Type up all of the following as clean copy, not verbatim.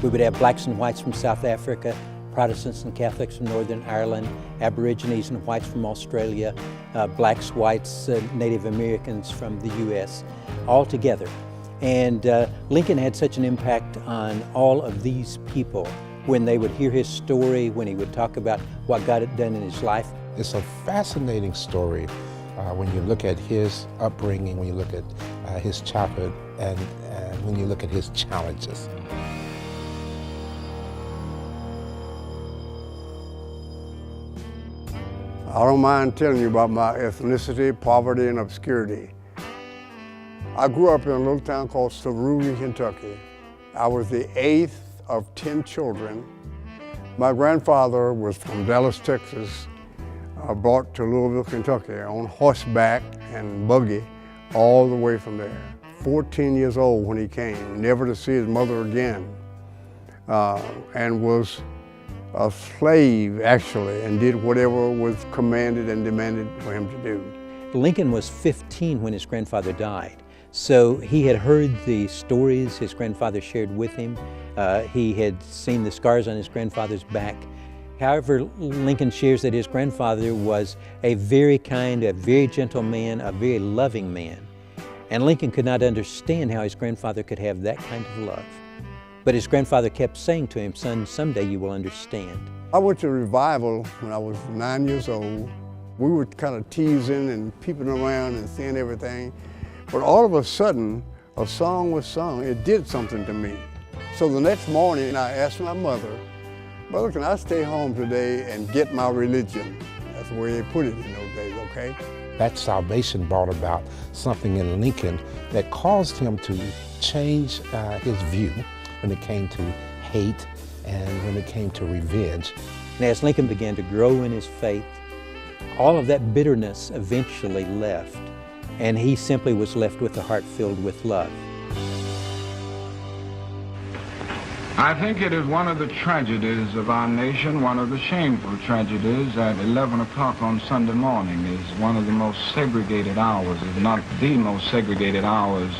We would have blacks and whites from South Africa, Protestants and Catholics from Northern Ireland, Aborigines and whites from Australia, blacks, whites, Native Americans from the U.S., all together. And Lincoln had such an impact on all of these people when they would hear his story, when he would talk about what God had done in his life. It's a fascinating story when you look at his upbringing, when you look at his childhood, and when you look at his challenges. I don't mind telling you about my ethnicity, poverty, and obscurity. I grew up in a little town called Shively, Kentucky. I was the 8th of 10 children. My grandfather was from Dallas, Texas, brought to Louisville, Kentucky on horseback and buggy all the way from there. 14 years old when he came, never to see his mother again, and was a slave, actually, and did whatever was commanded and demanded for him to do. Lincoln was 15 when his grandfather died, so he had heard the stories his grandfather shared with him. He had seen the scars on his grandfather's back. However, Lincoln shares that his grandfather was a very kind, a very gentle man, a very loving man. And Lincoln could not understand how his grandfather could have that kind of love. But his grandfather kept saying to him, "Son, someday you will understand." I went to a revival when I was 9 years old. We were kind of teasing and peeping around and seeing everything. But all of a sudden, a song was sung. It did something to me. So the next morning, I asked my mother, "Mother, can I stay home today and get my religion?" That's the way they put it in those days, okay? That salvation brought about something in Lincoln that caused him to change his view when it came to hate and when it came to revenge. And as Lincoln began to grow in his faith, all of that bitterness eventually left, and he simply was left with a heart filled with love. I think it is one of the tragedies of our nation, one of the shameful tragedies, that 11 o'clock on Sunday morning is one of the most segregated hours, if not the most segregated hours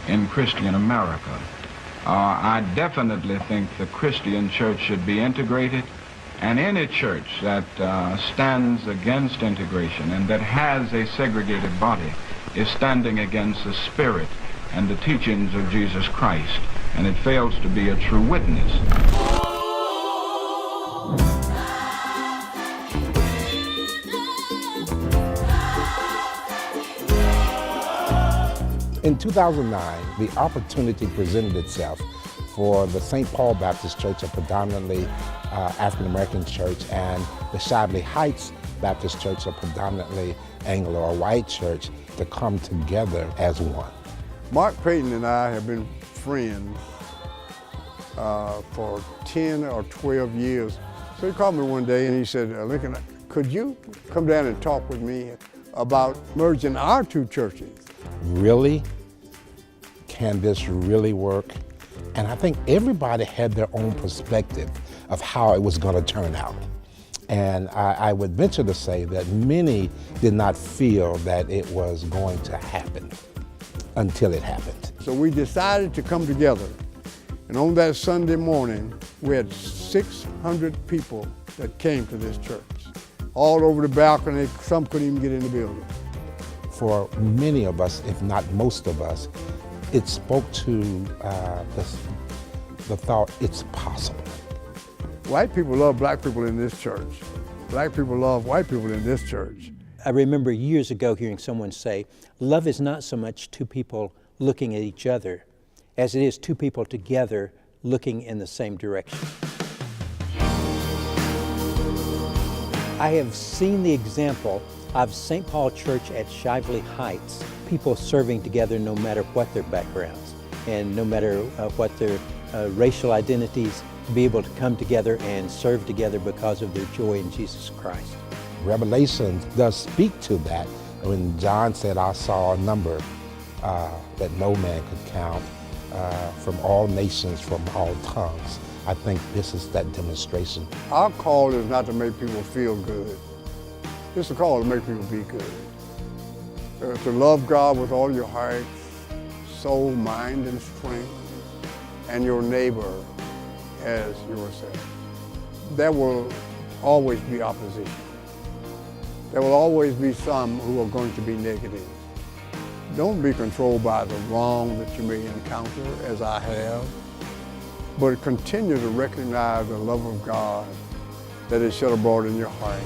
in Christian America. I definitely think the Christian church should be integrated, and any church that stands against integration and that has a segregated body is standing against the spirit and the teachings of Jesus Christ, and it fails to be a true witness. In 2009, the opportunity presented itself for the St. Paul Baptist Church, a predominantly African-American church, and the Shively Heights Baptist Church, a predominantly Anglo or white church, to come together as one. Mark Creighton and I have been friends for 10 or 12 years. So he called me one day and he said, "Lincoln, could you come down and talk with me about merging our two churches?" Really? Can this really work? And I think everybody had their own perspective of how it was going to turn out. And I would venture to say that many did not feel that it was going to happen until it happened. So we decided to come together. And on that Sunday morning, we had 600 people that came to this church. All over the balcony, some couldn't even get in the building. For many of us, if not most of us, it spoke to the thought, it's possible. White people love black people in this church. Black people love white people in this church. I remember years ago hearing someone say, love is not so much two people looking at each other as it is two people together looking in the same direction. I have seen the example of St. Paul Church at Shively Heights, people serving together no matter what their backgrounds and no matter what their racial identities, to be able to come together and serve together because of their joy in Jesus Christ. Revelation does speak to that when John said, "I saw a number that no man could count from all nations, from all tongues." I think this is that demonstration. Our call is not to make people feel good. It's a call to make people be good. To love God with all your heart, soul, mind, and strength, and your neighbor as yourself. There will always be opposition. There will always be some who are going to be negative. Don't be controlled by the wrong that you may encounter, as I have, but continue to recognize the love of God that is shed abroad in your heart.